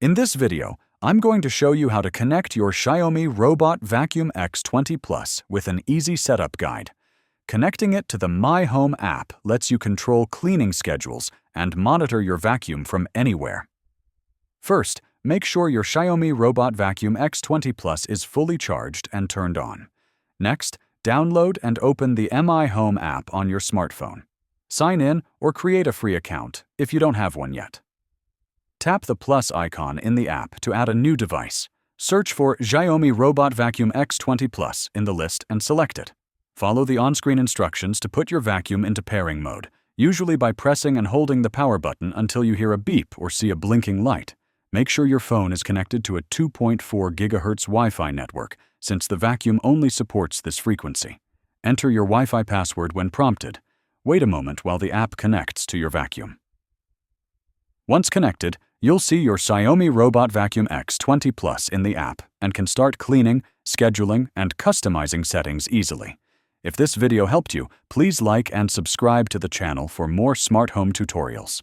In this video, I'm going to show you how to connect your Xiaomi Robot Vacuum X20 Plus with an easy setup guide. Connecting it to the My Home app lets you control cleaning schedules and monitor your vacuum from anywhere. First, make sure your Xiaomi Robot Vacuum X20 Plus is fully charged and turned on. Next, download and open the My Home app on your smartphone. Sign in or create a free account if you don't have one yet. Tap the plus icon in the app to add a new device. Search for Xiaomi Robot Vacuum X20 Plus in the list and select it. Follow the on-screen instructions to put your vacuum into pairing mode, usually by pressing and holding the power button until you hear a beep or see a blinking light. Make sure your phone is connected to a 2.4 GHz Wi-Fi network, since the vacuum only supports this frequency. Enter your Wi-Fi password when prompted. Wait a moment while the app connects to your vacuum. Once connected, you'll see your Xiaomi Robot Vacuum X20 Plus in the app and can start cleaning, scheduling, and customizing settings easily. If this video helped you, please like and subscribe to the channel for more smart home tutorials.